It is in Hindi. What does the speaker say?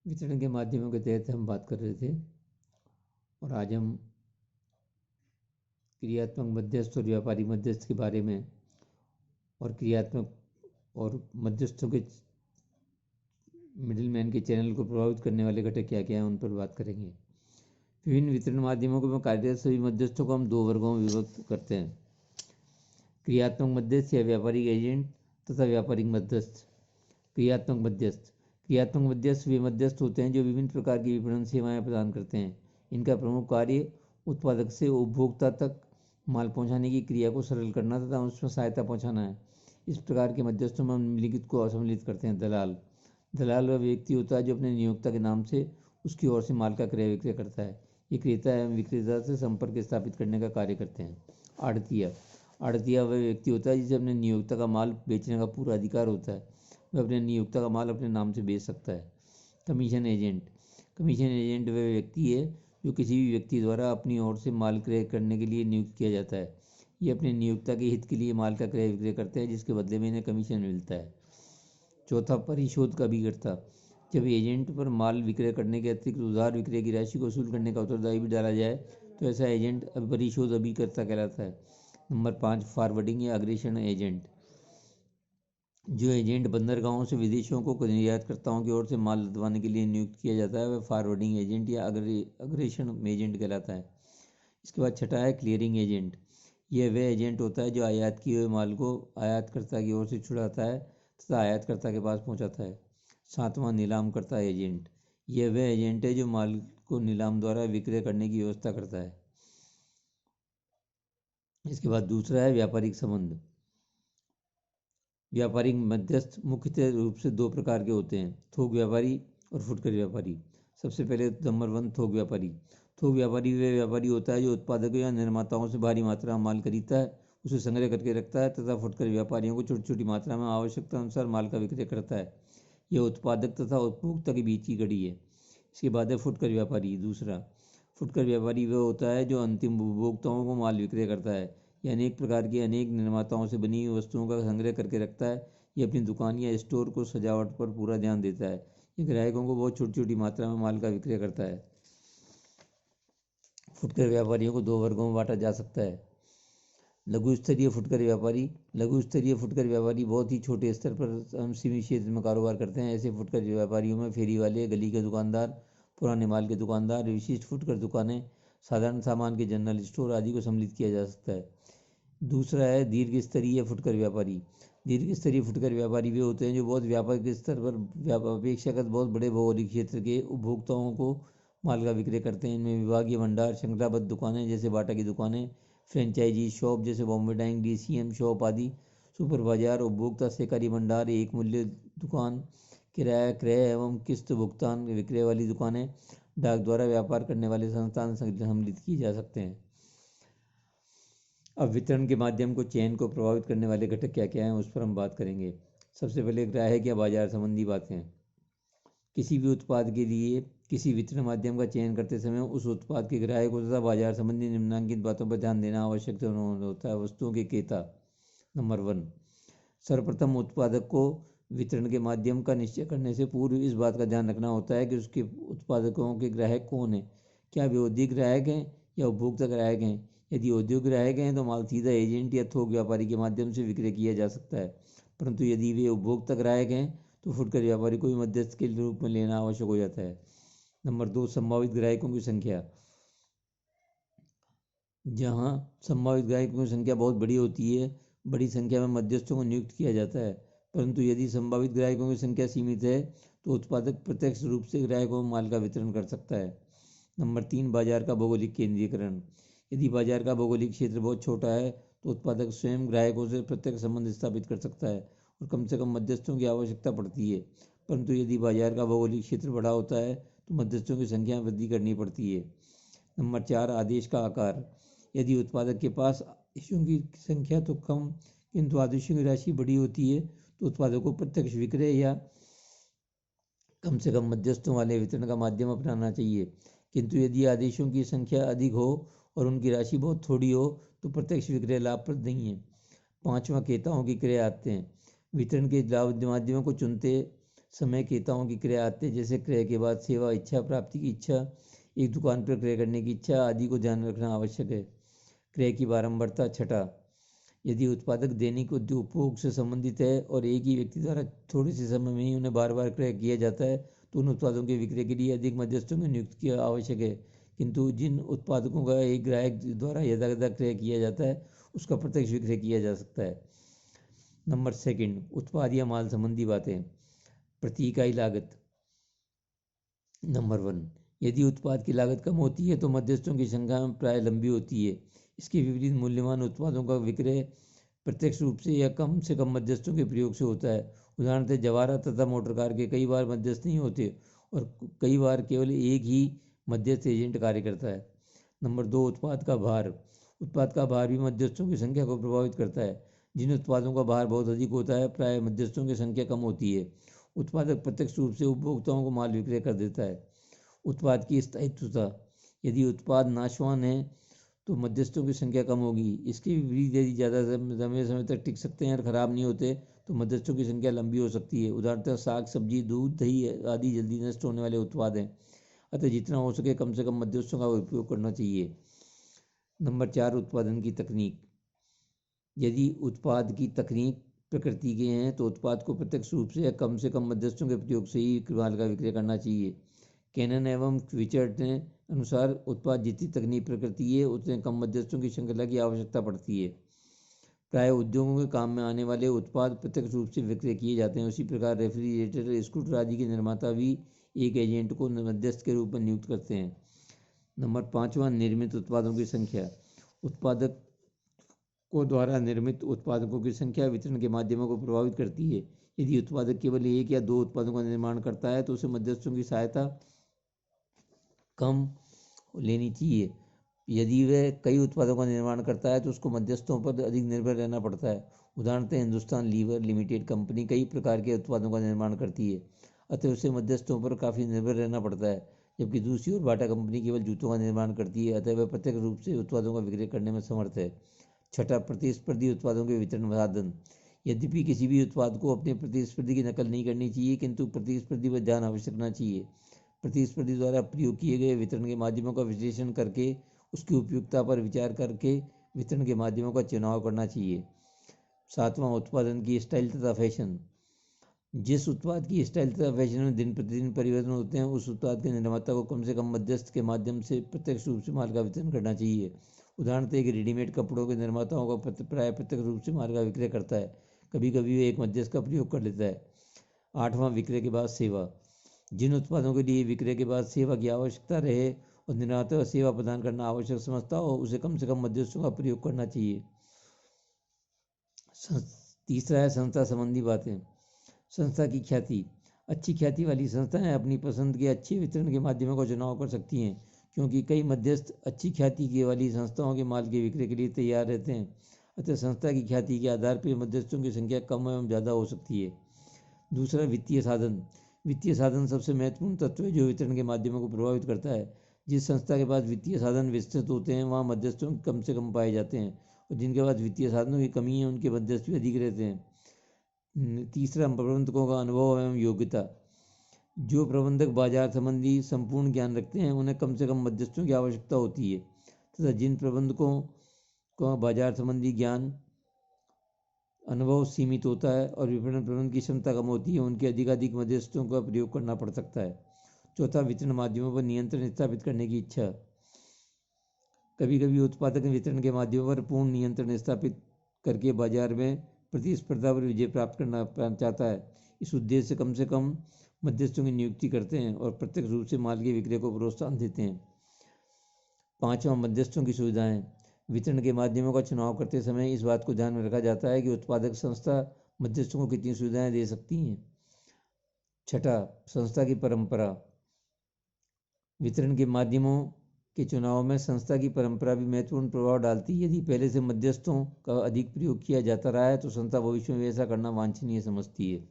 वितरण के माध्यमों के तहत हम बात कर रहे थे और आज हम क्रियात्मक मध्यस्थ और व्यापारी मध्यस्थ के बारे में और क्रियात्मक और मध्यस्थों के मिडिलमैन के चैनल को प्रभावित करने वाले घटक क्या क्या हैं उन पर बात करेंगे। विभिन्न वितरण माध्यमों में कार्यरत सभी मध्यस्थों को हम दो वर्गों में विभक्त करते हैं, क्रियात्मक मध्यस्थ या व्यापारिक एजेंट तथा व्यापारिक मध्यस्थ। क्रियात्मक मध्यस्थ वे मध्यस्थ होते हैं जो विभिन्न प्रकार की विपणन सेवाएं प्रदान करते हैं। इनका प्रमुख कार्य उत्पादक से उपभोक्ता तक माल पहुंचाने की क्रिया को सरल करना तथा उसमें सहायता पहुंचाना है। इस प्रकार के मध्यस्थों में हम निम्नलिखित को सम्मिलित करते हैं। दलाल वह व्यक्ति होता है जो अपने नियोक्ता के नाम से उसकी ओर से माल का क्रय विक्रय करता है। ये क्रेता एवं विक्रेता से संपर्क स्थापित करने का कार्य करते हैं। आड़तिया वह व्यक्ति होता है जिसे अपने नियोक्ता का माल बेचने का पूरा अधिकार होता है। वह अपने नियोक्ता का माल अपने नाम से बेच सकता है। कमीशन एजेंट वह व्यक्ति है जो किसी भी व्यक्ति द्वारा अपनी ओर से माल क्रय करने के लिए नियुक्त किया जाता है। ये अपने नियोक्ता के हित के लिए माल का क्रय विक्रय करते हैं जिसके बदले में इन्हें कमीशन मिलता है। चौथा, परिशोध का अभिकर्ता। जब एजेंट पर माल विक्रय करने के अतिरिक्त उधार विक्रय की राशि को वसूल करने का उत्तरदायी भी डाला जाए तो ऐसा एजेंट परिशोध अभिकर्ता कहलाता है। नंबर 5, फॉरवर्डिंग या अग्रेषण एजेंट। जो एजेंट बंदरगाहों से विदेशों को निर्यातकर्ताओं की ओर से माल लदवाने के लिए नियुक्त किया जाता है वह फॉरवर्डिंग एजेंट या अग्रेषण एजेंट कहलाता है। इसके बाद छठा है क्लियरिंग एजेंट। यह वह एजेंट होता है जो आयात किए हुए माल को आयातकर्ता की ओर से छुड़ाता है तथा आयातकर्ता के पास पहुंचाता है। सातवां, नीलामकर्ता एजेंट। यह वह एजेंट है जो माल को नीलाम द्वारा विक्रय करने की व्यवस्था करता है। इसके बाद दूसरा है व्यापारिक संबंध। व्यापारिक मध्यस्थ मुख्यतः रूप से दो प्रकार के होते हैं, थोक व्यापारी और फुटकर व्यापारी। सबसे पहले नंबर 1, थोक व्यापारी। थोक व्यापारी वह व्यापारी होता है जो उत्पादकों या निर्माताओं से भारी मात्रा में माल खरीदता है, उसे संग्रह करके रखता है तथा फुटकर व्यापारियों को छोटी छोटी मात्रा में आवश्यकता अनुसार माल का विक्रय करता है। यह उत्पादक तथा उपभोक्ता के बीच की कड़ी है। इसके बाद है फुटकर व्यापारी। दूसरा, फुटकर व्यापारी वह होता है जो अंतिम उपभोक्ताओं को माल विक्रय करता है। यह अनेक प्रकार के अनेक निर्माताओं से बनी हुई वस्तुओं का संग्रह करके रखता है। यह अपनी दुकान या स्टोर को सजावट पर पूरा ध्यान देता है। यह ग्राहकों को बहुत छोटी छोटी मात्रा में माल का विक्रय करता है। फुटकर व्यापारियों को दो वर्गों में बांटा जा सकता है, लघु स्तरीय फुटकर व्यापारी। लघु स्तरीय फुटकर व्यापारी बहुत ही छोटे स्तर पर सीमित क्षेत्र में कारोबार करते हैं। ऐसे फुटकर व्यापारियों में फेरी वाले, गली के दुकानदार, पुराने माल के दुकानदार, विशिष्ट फुटकर दुकानें, साधारण सामान के जनरल स्टोर आदि को सम्मिलित किया जा सकता है। दूसरा है दीर्घ स्तरीय फुटकर व्यापारी। दीर्घ स्तरीय फुटकर व्यापारी वे होते हैं जो बहुत व्यापक स्तर पर अपेक्षाकृत बहुत बड़े भौगोलिक क्षेत्र के उपभोक्ताओं को माल का विक्रय करते हैं। इनमें विभागीय भंडार, श्रृंखलाबद्ध दुकानें जैसे बाटा की दुकानें, फ्रेंचाइजी शॉप जैसे बॉम्बे डाइंग, DCM शॉप आदि, सुपर बाजार, उपभोक्ता सहकारी भंडार, एक मूल्य दुकान, किराया क्रय एवं किस्त भुगतान विक्रय वाली दुकानें, डाक द्वारा व्यापार करने वाले संस्थान सम्मिलित किए जा सकते हैं। अब वितरण के माध्यम को चयन को प्रभावित करने वाले घटक क्या क्या हैं उस पर हम बात करेंगे। सबसे पहले ग्राहक या बाजार संबंधी बातें। किसी भी उत्पाद के लिए किसी वितरण माध्यम का चयन करते समय उस उत्पाद के ग्राहकों तथा बाजार संबंधी निम्नलिखित बातों पर ध्यान देना आवश्यक होता है। वस्तुओं के क्रेता। नंबर 1, सर्वप्रथम उत्पादक को वितरण के माध्यम का निश्चय करने से पूर्व इस बात का ध्यान रखना होता है कि उसके उत्पादकों के ग्राहक कौन हैं। क्या वे औद्योगिक ग्राहक हैं या उपभोक्ता ग्राहक हैं। यदि औद्योगिक ग्राहक हैं तो माल सीधा एजेंट या थोक व्यापारी के माध्यम से विक्रय किया जा सकता है, परंतु यदि वे उपभोक्ता ग्राहक हैं तो फुटकर व्यापारी को भी मध्यस्थ के रूप में लेना आवश्यक हो जाता है। नंबर 2, संभावित ग्राहकों की संख्या। जहां संभावित ग्राहकों की संख्या बहुत बड़ी होती है, बड़ी संख्या में मध्यस्थों को नियुक्त किया जाता है, परंतु यदि संभावित ग्राहकों की संख्या सीमित है तो उत्पादक प्रत्यक्ष रूप से ग्राहकों को माल का वितरण कर सकता है। नंबर 3, बाजार का भौगोलिक केंद्रीकरण। यदि बाजार का भौगोलिक क्षेत्र बहुत छोटा है तो उत्पादक स्वयं ग्राहकों से प्रत्यक्ष संबंध स्थापित कर सकता है और कम से कम मध्यस्थों की आवश्यकता पड़ती है, परंतु यदि बाजार का भौगोलिक क्षेत्र बड़ा होता है तो मध्यस्थों की संख्या में वृद्धि करनी पड़ती है। नंबर 4, आदेश का आकार। यदि उत्पादक के पास आदेशों की संख्या तो कम किंतु आदेशों की राशि बड़ी होती है तो उत्पादक को प्रत्यक्ष विक्रय या कम से कम मध्यस्थों वाले वितरण का माध्यम अपनाना चाहिए, किंतु यदि आदेशों की संख्या अधिक हो और उनकी राशि बहुत थोड़ी हो तो प्रत्यक्ष विक्रय लाभप्रद नहीं है। 5वां, क्रेताओं की क्रय आदतें। वितरण के माध्यमों को चुनते समय क्रेताओं की क्रय आते जैसे क्रय के बाद सेवा इच्छा प्राप्ति की इच्छा, एक दुकान पर क्रय करने की इच्छा आदि को ध्यान रखना आवश्यक है। क्रय की बारंबारता। छठा, यदि उत्पादक दैनिक उपभोग से संबंधित है और एक ही व्यक्ति द्वारा थोड़े से समय में ही उन्हें बार बार क्रय किया जाता है तो उन उत्पादों के विक्रय के लिए अधिक मध्यस्थों की नियुक्ति किया आवश्यक है। किंतु जिन उत्पादकों का एक ग्राहक द्वारा यथायथ क्रय किया जाता है उसका प्रत्यक्ष विक्रय किया जा सकता है। नंबर सेकंड, उत्पाद या माल संबंधी बातें। प्रति इकाई लागत। नंबर 1, यदि उत्पाद की लागत कम होती है तो मध्यस्थों की संख्या प्राय लंबी होती है। इसके विपरीत मूल्यवान उत्पादों का विक्रय प्रत्यक्ष रूप से या कम से कम मध्यस्थों के प्रयोग से होता है। उदाहरणतः जवाहरात तथा मोटर कार के कई बार मध्यस्थ नहीं होते और कई बार केवल एक ही मध्यस्थ एजेंट कार्य करता है। नंबर 2, उत्पाद का भार। उत्पाद का भार भी मध्यस्थों की संख्या को प्रभावित करता है। जिन उत्पादों का भार बहुत अधिक होता है प्राय मध्यस्थों की संख्या कम होती है। उत्पादक प्रत्यक्ष रूप से उपभोक्ताओं को माल विक्रय कर देता है। उत्पाद की स्थायित्वता। यदि उत्पाद नाशवान है तो मध्यस्थों की संख्या कम होगी। इसके विपरीत यदि ज़्यादा समय तक टिक सकते हैं और ख़राब नहीं होते तो मध्यस्थों की संख्या लंबी हो सकती है। उदाहरणतः साग सब्जी दूध दही आदि जल्दी नष्ट होने वाले उत्पाद हैं, अतः जितना हो सके कम से कम मध्यस्थों का उपयोग करना चाहिए। नंबर 4, उत्पादन की तकनीक। यदि उत्पाद की तकनीक प्रकृति के हैं तो उत्पाद को प्रत्यक्ष रूप से या कम मध्यस्थों के प्रयोग से ही माल का विक्रय करना चाहिए। कैनन एवं ट्विचर्ट ने अनुसार उत्पाद जितनी तकनीक प्रकृति है उतने कम मध्यस्थों की श्रृंखला की आवश्यकता पड़ती है। प्राय उद्योगों के काम में आने वाले उत्पाद प्रत्यक्ष रूप से विक्रय किए जाते हैं। उसी प्रकार रेफ्रिजरेटर स्कूटर आदि के निर्माता भी एक एजेंट को मध्यस्थ के रूप में नियुक्त करते हैं। नंबर 5वां, निर्मित उत्पादों की संख्या। उत्पादक को द्वारा निर्मित उत्पादों की संख्या वितरण के माध्यमों को प्रभावित करती है। यदि उत्पादक केवल एक या दो उत्पादों का निर्माण करता है तो उसे मध्यस्थों की सहायता कम लेनी चाहिए। यदि वह कई उत्पादों का निर्माण करता है तो उसको मध्यस्थों पर अधिक निर्भर रहना पड़ता है। उदाहरणतः हिंदुस्तान लीवर लिमिटेड कंपनी कई प्रकार के उत्पादों का निर्माण करती है, अतः उसे मध्यस्थों पर काफ़ी निर्भर रहना पड़ता है। जबकि दूसरी ओर बाटा कंपनी केवल जूतों का निर्माण करती है, अतः वह प्रत्यक्ष रूप से उत्पादों का विक्रय करने में समर्थ है। छठा, प्रतिस्पर्धी उत्पादों के वितरण साधन। यद्यपि किसी भी उत्पाद को अपने प्रतिस्पर्धी की नकल नहीं करनी चाहिए, किंतु प्रतिस्पर्धी पर ध्यान अवश्य रखना चाहिए। प्रतिस्पर्धी द्वारा प्रयोग किए गए वितरण के माध्यमों का विश्लेषण करके उसकी उपयुक्तता पर विचार करके वितरण के माध्यमों का चुनाव करना चाहिए। 7वां, उत्पादन की स्टाइल तथा फैशन। जिस उत्पाद की स्टाइल तथा फैशन में दिन प्रतिदिन परिवर्तन होते हैं उस उत्पाद के निर्माता को कम से कम मध्यस्थ के माध्यम से प्रत्यक्ष रूप से माल का वितरण करना चाहिए। उदाहरणतः एक रेडीमेड कपड़ों के निर्माताओं का प्राय प्रत्यक्ष रूप से माल का विक्रय करता है, कभी कभी वह एक मध्यस्थ का प्रयोग कर लेता है। 8वां, विक्रय के बाद सेवा। जिन उत्पादों के लिए विक्रय के बाद सेवा की आवश्यकता रहे और निर्माता सेवा प्रदान करना आवश्यक समझता हो उसे कम से कम मध्यस्थों का प्रयोग करना चाहिए। तीसरा है संस्था संबंधी बातें। संस्था की ख्याति। अच्छी ख्याति वाली संस्थाएं अपनी पसंद के अच्छे वितरण के माध्यमों का चुनाव कर सकती हैं, क्योंकि कई मध्यस्थ अच्छी ख्याति की वाली संस्थाओं के माल के विक्रय के लिए तैयार रहते हैं, अतः संस्था की ख्याति के आधार पर मध्यस्थों की संख्या कम एवं ज़्यादा हो सकती है। दूसरा, वित्तीय साधन। वित्तीय साधन सबसे महत्वपूर्ण तत्व है जो वितरण के माध्यमों को प्रभावित करता है। जिस संस्था के पास वित्तीय साधन विस्तृत होते हैं वहाँ मध्यस्थों कम से कम पाए जाते हैं, और जिनके पास वित्तीय साधनों की कमी है उनके मध्यस्थ भी अधिक रहते हैं। तीसरा, प्रबंधकों का अनुभव एवं योग्यता। जो प्रबंधक बाजार संबंधी संपूर्ण ज्ञान रखते हैं उन्हें कम से कम मध्यस्थों की आवश्यकता होती है, तथा जिन प्रबंधकों का बाजार संबंधी ज्ञान अनुभव सीमित होता है और विपणन प्रबंधन की क्षमता कम होती है उनके अधिकाधिक मध्यस्थों का प्रयोग करना पड़ सकता है। चौथा, वितरण माध्यमों पर नियंत्रण स्थापित करने की इच्छा। कभी कभी उत्पादक वितरण के माध्यमों पर पूर्ण नियंत्रण स्थापित करके बाजार में प्रतिस्पर्धा पर विजय प्राप्त करना चाहता है। इस उद्देश्य से कम मध्यस्थों की नियुक्ति करते हैं और प्रत्यक्ष रूप से माल के विक्रय को प्रोत्साहन देते हैं। 5वां, मध्यस्थों की सुविधाएं। वितरण के माध्यमों का चुनाव करते समय इस बात को ध्यान में रखा जाता है कि उत्पादक संस्था मध्यस्थों को कितनी सुविधाएं दे सकती हैं। छठा, संस्था की परंपरा। वितरण के माध्यमों के चुनाव में संस्था की परंपरा भी महत्वपूर्ण प्रभाव डालती है। यदि पहले से मध्यस्थों का अधिक प्रयोग किया जाता रहा है तो संस्था भविष्य में ऐसा करना वांछनीय समझती है।